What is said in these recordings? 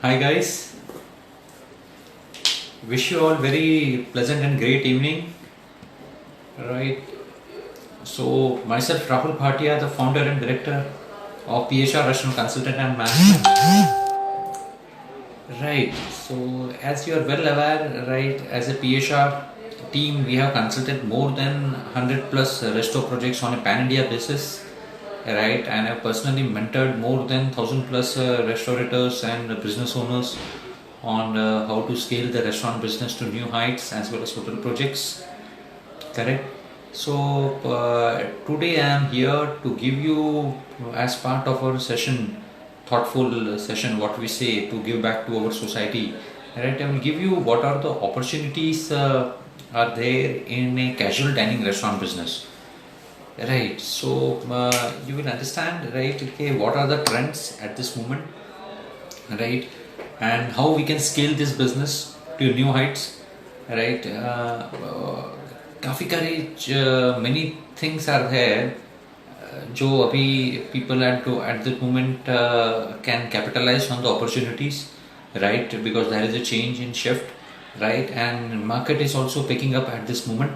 Hi guys, wish you all very pleasant and great evening. Right. So myself Rahul Bhatia, the founder and director of PHR Restaurant Consultant and Management. Right. So as you are well aware, right, as a PHR team, we have consulted more than 100 plus resto projects on a pan-India basis. Right, and I've personally mentored more than 1000 plus restaurateurs and business owners on how to scale the restaurant business to new heights as well as hotel projects. Correct. So today I am here to give you, as part of our session, thoughtful session, what we say, to give back to our society. Right, I will give you what are the opportunities are there in a casual dining restaurant business. Right, so you will understand, right? Okay, what are the trends at this moment, right? And how we can scale this business to new heights, right? काफ़ी सारे many things are there जो अभी people at the moment can capitalize on the opportunities, right? Because there is a change in shift, right? And market is also picking up at this moment.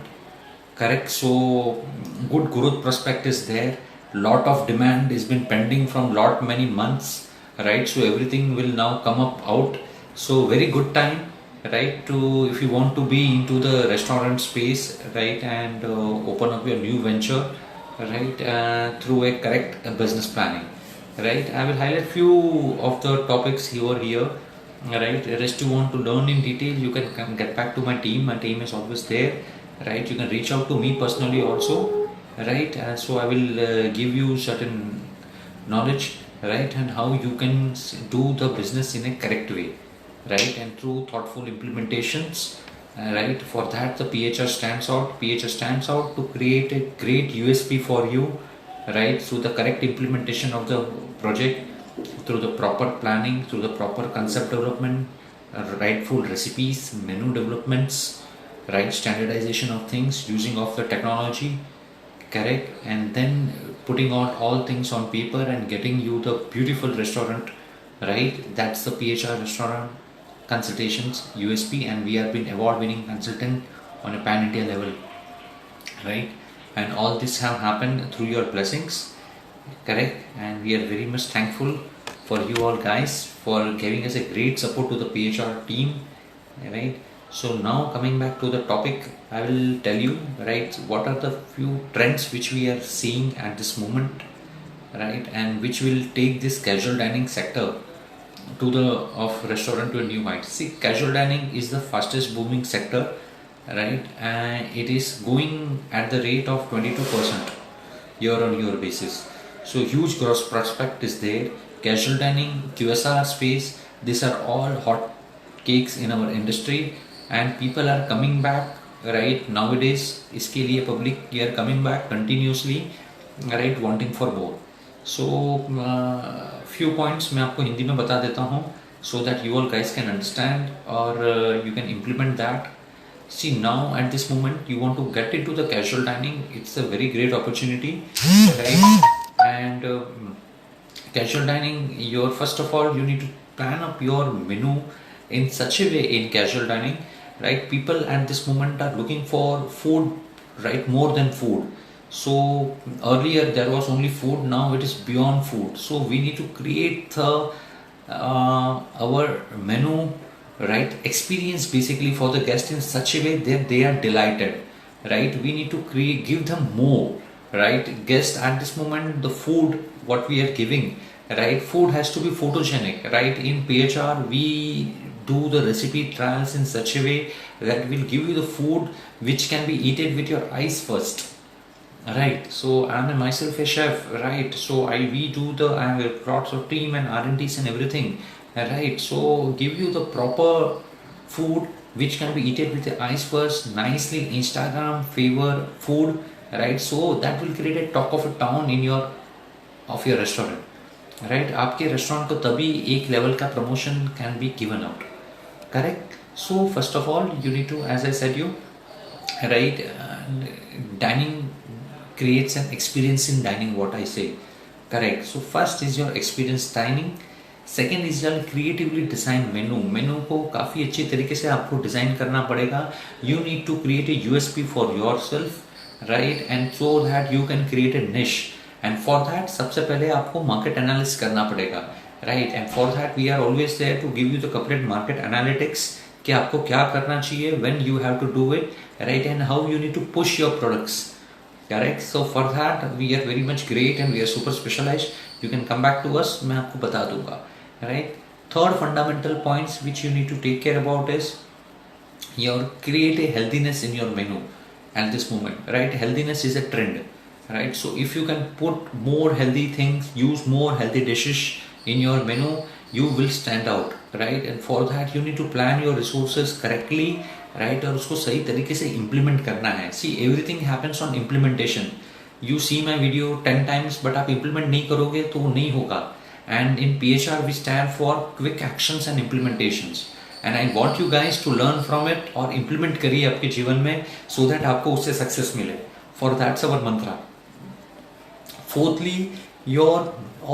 Correct. So good growth prospect is there. Lot of demand has been pending from lot many months, right? So everything will now come up out. So very good time, right? To if you want to be into the restaurant space, right, and open up your new venture, right, through a correct business planning, right. I will highlight few of the topics here. Right, rest you want to learn in detail, you can come get back to my team. My team is always there, right. You can reach out to me personally also, right. So I will give you certain knowledge, right, and how you can do the business in a correct way, right, and through thoughtful implementations, right. For that the PHR stands out. PHR stands out to create a great USP for you, right, through the correct implementation of the project, through the proper planning, through the proper concept development, rightful recipes, menu developments, right, standardization of things, using of the technology, correct, and then putting out all things on paper and getting you the beautiful restaurant, right. That's the PHR restaurant consultations USP, and we have been award winning consultant on a pan India level, right. And all this have happened through your blessings, correct, and we are very much thankful for you all guys for giving us a great support to the PHR team, right. So now coming back to the topic, I will tell you, right, what are the few trends which we are seeing at this moment, right, and which will take this casual dining sector to the of restaurant to a new height. See, casual dining is the fastest booming sector, right, and it is going at the rate of 22% year on year basis. So huge gross prospect is there. Casual dining, QSR space, these are all hot cakes in our industry, and people are coming back, right, nowadays. इसके लिए public are coming back continuously, right, wanting for more. So few points मैं आपको हिंदी में बता देता हूँ, so that you all guys can understand or you can implement that. See, now at this moment you want to get into the casual dining, it's a very great opportunity, right? And casual dining, your first of all you need to plan up your menu in such a way in casual dining, right. People at this moment are looking for food, right, more than food. So earlier there was only food, now it is beyond food. So we need to create the our menu, right, experience basically for the guest in such a way that they are delighted, right. We need to create, give them more, right. Guest at this moment, the food what we are giving, right, food has to be photogenic, right. In PHR we do the recipe trials in such a way that will give you the food which can be eaten with your eyes first, right. So I'm myself a chef, right. So we do the, I have lots of team and R&Ds and everything, right. So give you the proper food which can be eaten with the eyes first, nicely Instagram favor food, right. So that will create a talk of a town in your of your restaurant, right. आपके restaurant को तभी एक level का promotion can be given out, correct. So first of all you need to, as I said you, right, dining creates an experience in dining, what I say, correct. So first is your experience dining. Second is creatively design menu. Menu को काफ़ी अच्छी तरीके से आपको design करना पड़ेगा। You need to create a USP for yourself, right, and so that you can create a niche. And for that सबसे पहले आपको मार्केट एनालिसिस करना पड़ेगा, right, and for that we are always there to give you the complete market analytics कि आपको क्या करना चाहिए, when you have to do it, right, and how you need to push your products, correct. So for that we are very much great and we are super specialised. You can come back to us, मैं आपको बता दूंगा, right. Third fundamental points which you need to take care about is your create a healthiness in your menu at this moment, right? Healthiness is a trend, right? So if you can put more healthy things, use more healthy dishes in your menu, you will stand out, right? And for that you need to plan your resources correctly, right? और उसको सही तरीके से implement करना है। See, everything happens on implementation. You see my video 10 times but आप implement नहीं करोगे तो वो नहीं होगा। And in PHR we stand for quick actions and implementations. And I want you guys to learn from it और implement करिए आपके जीवन में so that आपको उससे success मिले। For that's our mantra. Fourthly, your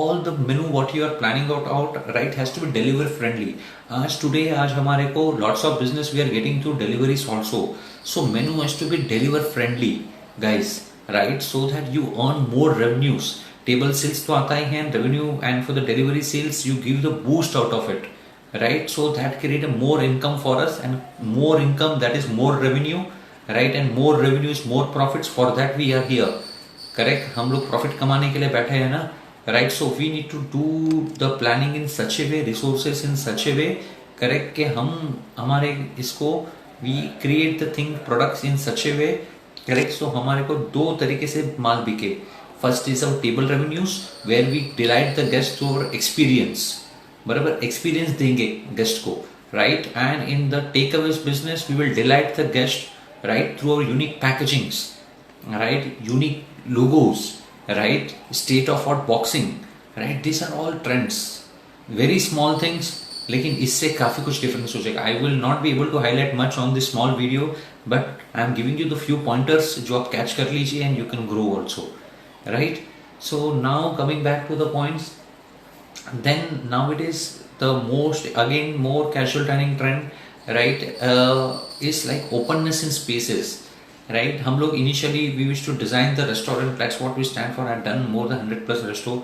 all the menu what you are planning out right has to be deliver friendly. आज हमारे को lots of business we are getting through deliveries also. So menu has to be deliver friendly, guys, right? So that you earn more revenues. Table sales तो आता ही है revenue, and for the delivery sales you give the boost out of it. Right, so that create a more income for us, and more income, that is more revenue, right, and more revenue is more profits. For that we are here, correct? हम लोग profit कमाने के लिए बैठे हैं ना, right? So we need to do the planning in such a way, resources in such a way, correct, कि हम हमारे इसको we create the thing products in such a way, correct, so हमारे को दो तरीके से माल बिके। First is our table revenues where we delight the guest through our experience, बराबर एक्सपीरियंस देंगे गेस्ट को, right, and in the takeaways business we will delight the guest, right, through our unique packagings, right, unique logos, right, state of art boxing, right, this are all trends, very small things, लेकिन इससे काफी कुछ difference हो जाएगा। I will not be able to highlight much on this small video but I am giving you the few pointers जो आप catch कर लीजिए and you can grow also, right. So now coming back to the points, then nowadays the most again more casual dining trend, right, is like openness in spaces, right? हम लोग initially we wish to design the restaurant, that's what we stand for. I've done more than 100 plus resto,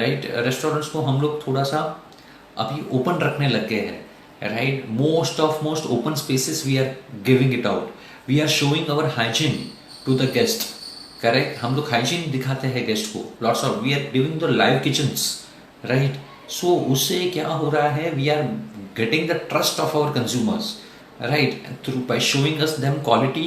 right, restaurants को हम लोग थोड़ा सा अभी open रखने लग गए हैं, right? most open spaces we are giving it out, we are showing our hygiene to the guest, correct? हम लोग hygiene दिखाते हैं guest को, lots of we are giving the live kitchens, right? So उससे क्या हो रहा है, we are getting the trust of our consumers, right, through by showing us them quality,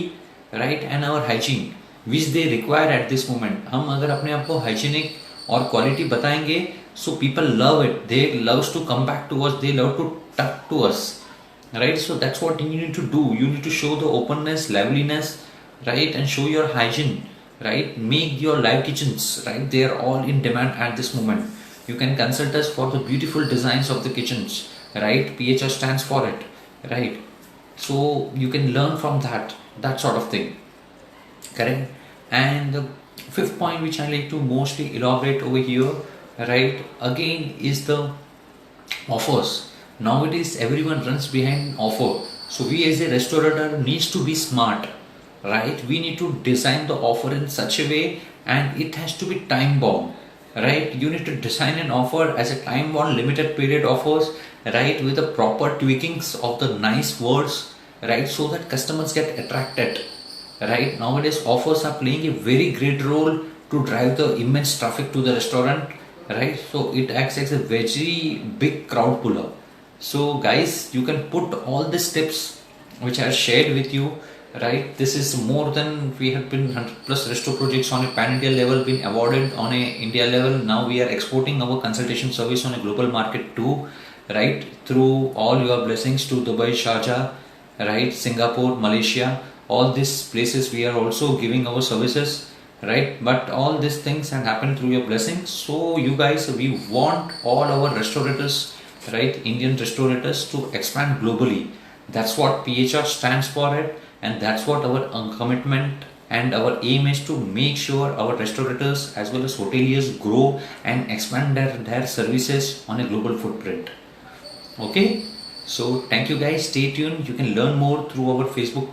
right, and our hygiene which they require at this moment. हम अगर अपने आप को hygienic और quality बताएंगे, so people love it, they loves to come back to us, they love to talk to us, right? So that's what you need to do. You need to show the openness, liveliness, right, and show your hygiene, right? Make your live kitchens, right, they are all in demand at this moment. You can consult us for the beautiful designs of the kitchens, right? PHR stands for it, right? So you can learn from that sort of thing, correct? And the fifth point which I like to mostly elaborate over here, right, again is the offers. Nowadays everyone runs behind offer, so we as a restaurateur needs to be smart, right? We need to design the offer in such a way, and it has to be time bound, right? You need to design an offer as a time bound limited period offers, right, with the proper tweakings of the nice words, right, so that customers get attracted, right? Nowadays offers are playing a very great role to drive the immense traffic to the restaurant, right? So it acts as a very big crowd puller. So guys, you can put all these tips which I shared with you, right? This is more than, we have been 100 plus resto projects on a pan India level, been awarded on a India level. Now we are exporting our consultation service on a global market too, right, through all your blessings to Dubai, Sharjah, right, Singapore, Malaysia, all these places we are also giving our services, right? But all these things have happened through your blessings. So you guys, we want all our restaurateurs, right, Indian restaurateurs to expand globally. That's what PHR stands for it, and that's what our commitment and our aim is to make sure our restaurateurs as well as hoteliers grow and expand their services on a global footprint. Okay, so thank you guys, stay tuned. You can learn more through our Facebook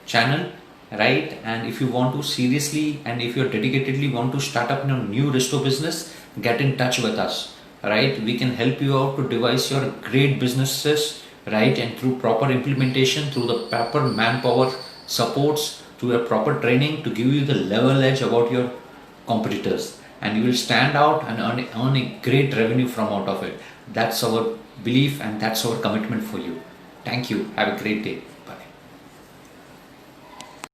channel, right? And if you want to seriously and if you're dedicatedly want to start up your new resto business, get in touch with us, right? We can help you out to devise your great businesses, right? And through proper implementation, through the proper manpower supports, through a proper training to give you the level edge about your competitors, and you will stand out and earn a great revenue from out of it. That's our belief and that's our commitment for you. Thank you. Have a great day.